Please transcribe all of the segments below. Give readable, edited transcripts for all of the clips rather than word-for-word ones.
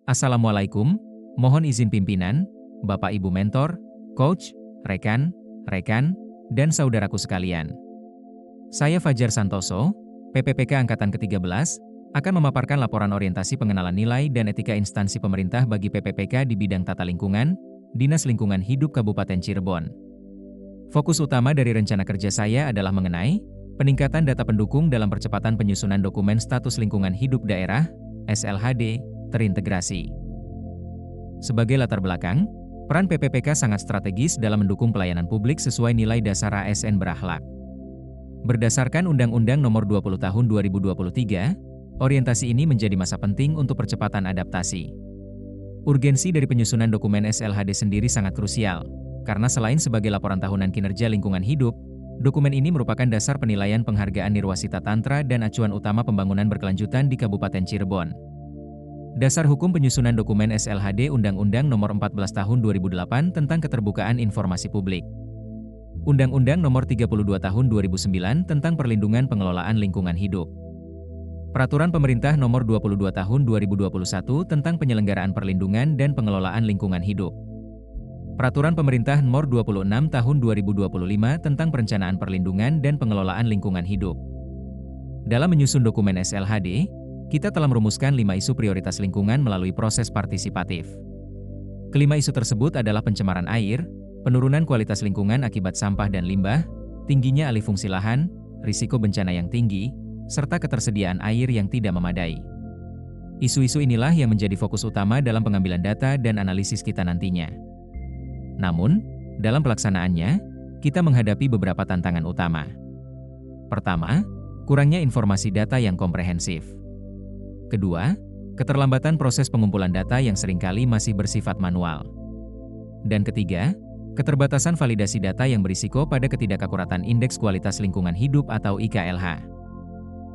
Assalamualaikum, mohon izin pimpinan, Bapak Ibu mentor, coach, rekan, dan saudaraku sekalian. Saya Fajar Santoso, PPPK Angkatan ke-13, akan memaparkan laporan orientasi pengenalan nilai dan etika instansi pemerintah bagi PPPK di bidang tata lingkungan, Dinas Lingkungan Hidup Kabupaten Cirebon. Fokus utama dari rencana kerja saya adalah mengenai peningkatan data pendukung dalam percepatan penyusunan dokumen status lingkungan hidup daerah, SLHD, terintegrasi. Sebagai latar belakang, peran PPPK sangat strategis dalam mendukung pelayanan publik sesuai nilai dasar ASN berakhlak. Berdasarkan Undang-Undang Nomor 20 Tahun 2023, orientasi ini menjadi masa penting untuk percepatan adaptasi. Urgensi dari penyusunan dokumen SLHD sendiri sangat krusial, karena selain sebagai laporan tahunan kinerja lingkungan hidup, dokumen ini merupakan dasar penilaian penghargaan Nirwasita Tantra dan acuan utama pembangunan berkelanjutan di Kabupaten Cirebon. Dasar hukum penyusunan dokumen SLHD Undang-Undang Nomor 14 Tahun 2008 tentang Keterbukaan Informasi Publik. Undang-Undang Nomor 32 Tahun 2009 tentang Perlindungan Pengelolaan Lingkungan Hidup. Peraturan Pemerintah Nomor 22 Tahun 2021 tentang Penyelenggaraan Perlindungan dan Pengelolaan Lingkungan Hidup. Peraturan Pemerintah Nomor 26 Tahun 2025 tentang Perencanaan Perlindungan dan Pengelolaan Lingkungan Hidup. Dalam menyusun dokumen SLHD, kita telah merumuskan 5 isu prioritas lingkungan melalui proses partisipatif. Kelima isu tersebut adalah pencemaran air, penurunan kualitas lingkungan akibat sampah dan limbah, tingginya alih fungsi lahan, risiko bencana yang tinggi, serta ketersediaan air yang tidak memadai. Isu-isu inilah yang menjadi fokus utama dalam pengambilan data dan analisis kita nantinya. Namun, dalam pelaksanaannya, kita menghadapi beberapa tantangan utama. Pertama, kurangnya informasi data yang komprehensif. Kedua, keterlambatan proses pengumpulan data yang seringkali masih bersifat manual. Dan ketiga, keterbatasan validasi data yang berisiko pada ketidakakuratan Indeks Kualitas Lingkungan Hidup atau IKLH.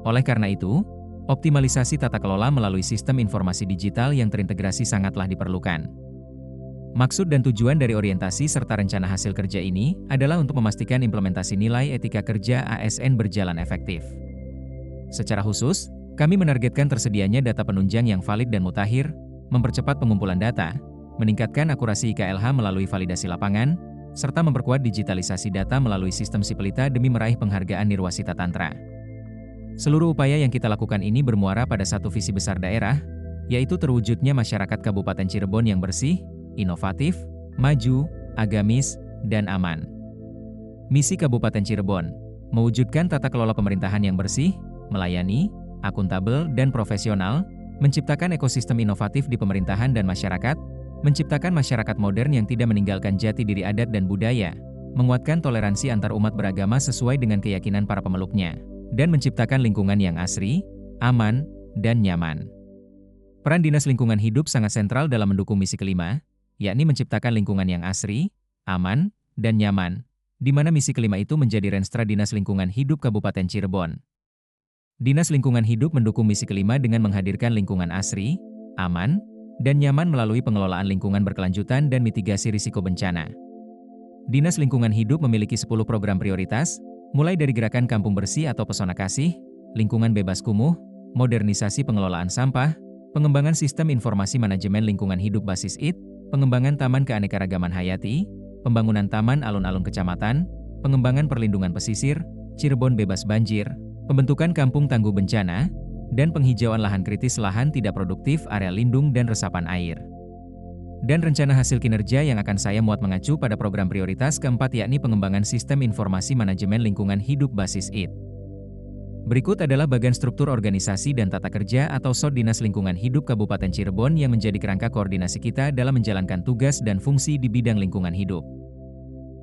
Oleh karena itu, optimalisasi tata kelola melalui sistem informasi digital yang terintegrasi sangatlah diperlukan. Maksud dan tujuan dari orientasi serta rencana hasil kerja ini adalah untuk memastikan implementasi nilai etika kerja ASN berjalan efektif. Secara khusus, kami menargetkan tersedianya data penunjang yang valid dan mutakhir, mempercepat pengumpulan data, meningkatkan akurasi IKLH melalui validasi lapangan, serta memperkuat digitalisasi data melalui sistem Sipelita demi meraih penghargaan Nirwasita Tantra. Seluruh upaya yang kita lakukan ini bermuara pada satu visi besar daerah, yaitu terwujudnya masyarakat Kabupaten Cirebon yang bersih, inovatif, maju, agamis, dan aman. Misi Kabupaten Cirebon, mewujudkan tata kelola pemerintahan yang bersih, melayani, akuntabel, dan profesional, menciptakan ekosistem inovatif di pemerintahan dan masyarakat, menciptakan masyarakat modern yang tidak meninggalkan jati diri adat dan budaya, menguatkan toleransi antar umat beragama sesuai dengan keyakinan para pemeluknya, dan menciptakan lingkungan yang asri, aman, dan nyaman. Peran Dinas Lingkungan Hidup sangat sentral dalam mendukung misi kelima, yakni menciptakan lingkungan yang asri, aman, dan nyaman, di mana misi kelima itu menjadi Renstra Dinas Lingkungan Hidup Kabupaten Cirebon. Dinas Lingkungan Hidup mendukung misi kelima dengan menghadirkan lingkungan asri, aman, dan nyaman melalui pengelolaan lingkungan berkelanjutan dan mitigasi risiko bencana. Dinas Lingkungan Hidup memiliki 10 program prioritas, mulai dari gerakan Kampung Bersih atau Pesona Kasih, lingkungan bebas kumuh, modernisasi pengelolaan sampah, pengembangan sistem informasi manajemen lingkungan hidup basis IT, pengembangan taman keanekaragaman hayati, pembangunan taman alun-alun kecamatan, pengembangan perlindungan pesisir, Cirebon bebas banjir, pembentukan kampung tangguh bencana, dan penghijauan lahan kritis lahan tidak produktif, area lindung dan resapan air. Dan rencana hasil kinerja yang akan saya muat mengacu pada program prioritas keempat yakni pengembangan sistem informasi manajemen lingkungan hidup basis IT. Berikut adalah bagian struktur organisasi dan tata kerja atau SOT Dinas Lingkungan Hidup Kabupaten Cirebon yang menjadi kerangka koordinasi kita dalam menjalankan tugas dan fungsi di bidang lingkungan hidup.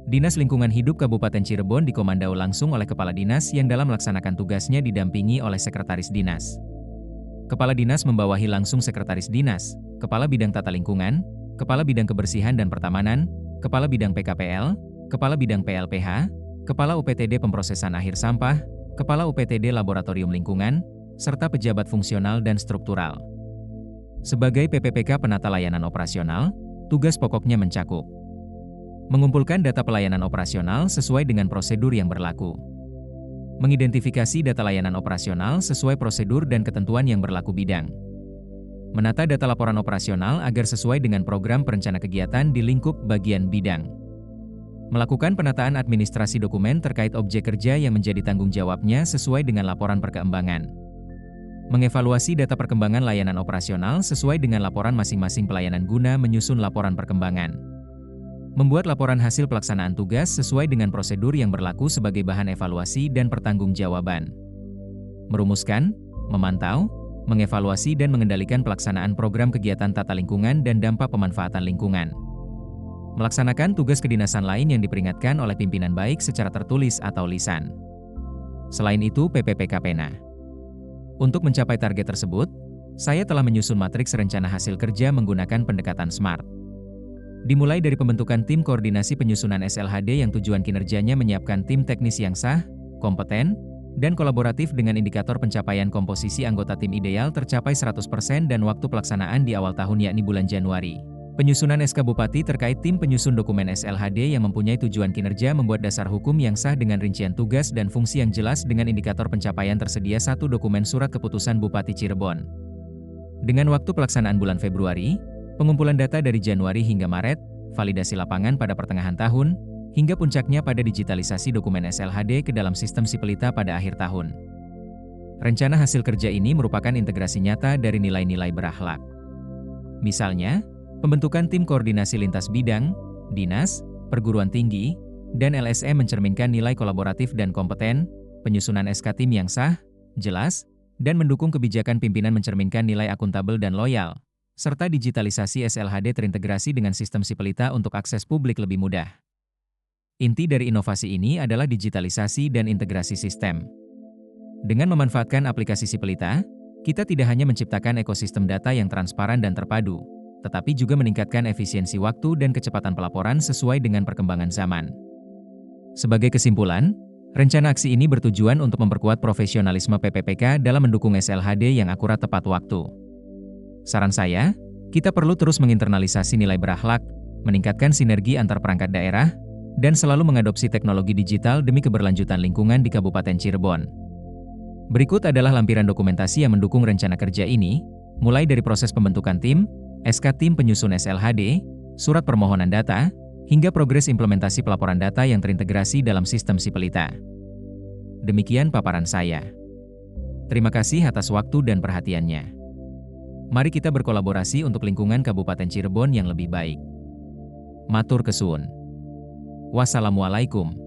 Dinas Lingkungan Hidup Kabupaten Cirebon dikomandoi langsung oleh Kepala Dinas yang dalam melaksanakan tugasnya didampingi oleh Sekretaris Dinas. Kepala Dinas membawahi langsung Sekretaris Dinas, Kepala Bidang Tata Lingkungan, Kepala Bidang Kebersihan dan Pertamanan, Kepala Bidang PKPL, Kepala Bidang PLPH, Kepala UPTD Pemprosesan Akhir Sampah, Kepala UPTD Laboratorium Lingkungan, serta pejabat fungsional dan struktural. Sebagai PPPK Penata Layanan Operasional, tugas pokoknya mencakup mengumpulkan data pelayanan operasional sesuai dengan prosedur yang berlaku, mengidentifikasi data layanan operasional sesuai prosedur dan ketentuan yang berlaku bidang, Menata data laporan operasional agar sesuai dengan program perencana kegiatan di lingkup bagian bidang. Melakukan penataan administrasi dokumen terkait objek kerja yang menjadi tanggung jawabnya sesuai dengan laporan perkembangan. Mengevaluasi data perkembangan layanan operasional sesuai dengan laporan masing-masing pelayanan guna menyusun laporan perkembangan. Membuat laporan hasil pelaksanaan tugas sesuai dengan prosedur yang berlaku sebagai bahan evaluasi dan pertanggungjawaban. Merumuskan, memantau, mengevaluasi dan mengendalikan pelaksanaan program kegiatan tata lingkungan dan dampak pemanfaatan lingkungan. Melaksanakan tugas kedinasan lain yang diperingatkan oleh pimpinan baik secara tertulis atau lisan. Selain itu, PPPK Pena. Untuk mencapai target tersebut, saya telah menyusun matriks rencana hasil kerja menggunakan pendekatan SMART. Dimulai dari pembentukan tim koordinasi penyusunan SLHD yang tujuan kinerjanya menyiapkan tim teknis yang sah, kompeten, dan kolaboratif dengan indikator pencapaian komposisi anggota tim ideal tercapai 100% dan waktu pelaksanaan di awal tahun yakni bulan Januari. Penyusunan SK Bupati terkait tim penyusun dokumen SLHD yang mempunyai tujuan kinerja membuat dasar hukum yang sah dengan rincian tugas dan fungsi yang jelas dengan indikator pencapaian tersedia satu dokumen surat keputusan Bupati Cirebon. Dengan waktu pelaksanaan bulan Februari, pengumpulan data dari Januari hingga Maret, validasi lapangan pada pertengahan tahun, hingga puncaknya pada digitalisasi dokumen SLHD ke dalam sistem Sipelita pada akhir tahun. Rencana hasil kerja ini merupakan integrasi nyata dari nilai-nilai berakhlak. Misalnya, pembentukan tim koordinasi lintas bidang, dinas, perguruan tinggi, dan LSM mencerminkan nilai kolaboratif dan kompeten, penyusunan SK tim yang sah, jelas, dan mendukung kebijakan pimpinan mencerminkan nilai akuntabel dan loyal, serta digitalisasi SLHD terintegrasi dengan sistem Sipelita untuk akses publik lebih mudah. Inti dari inovasi ini adalah digitalisasi dan integrasi sistem. Dengan memanfaatkan aplikasi Sipelita, kita tidak hanya menciptakan ekosistem data yang transparan dan terpadu, tetapi juga meningkatkan efisiensi waktu dan kecepatan pelaporan sesuai dengan perkembangan zaman. Sebagai kesimpulan, rencana aksi ini bertujuan untuk memperkuat profesionalisme PPPK dalam mendukung SLHD yang akurat tepat waktu. Saran saya, kita perlu terus menginternalisasi nilai berakhlak, meningkatkan sinergi antar perangkat daerah, dan selalu mengadopsi teknologi digital demi keberlanjutan lingkungan di Kabupaten Cirebon. Berikut adalah lampiran dokumentasi yang mendukung rencana kerja ini, mulai dari proses pembentukan tim, SK tim penyusun SLHD, surat permohonan data, hingga progres implementasi pelaporan data yang terintegrasi dalam sistem Sipelita. Demikian paparan saya. Terima kasih atas waktu dan perhatiannya. Mari kita berkolaborasi untuk lingkungan Kabupaten Cirebon yang lebih baik. Matur kesuwun. Wassalamualaikum.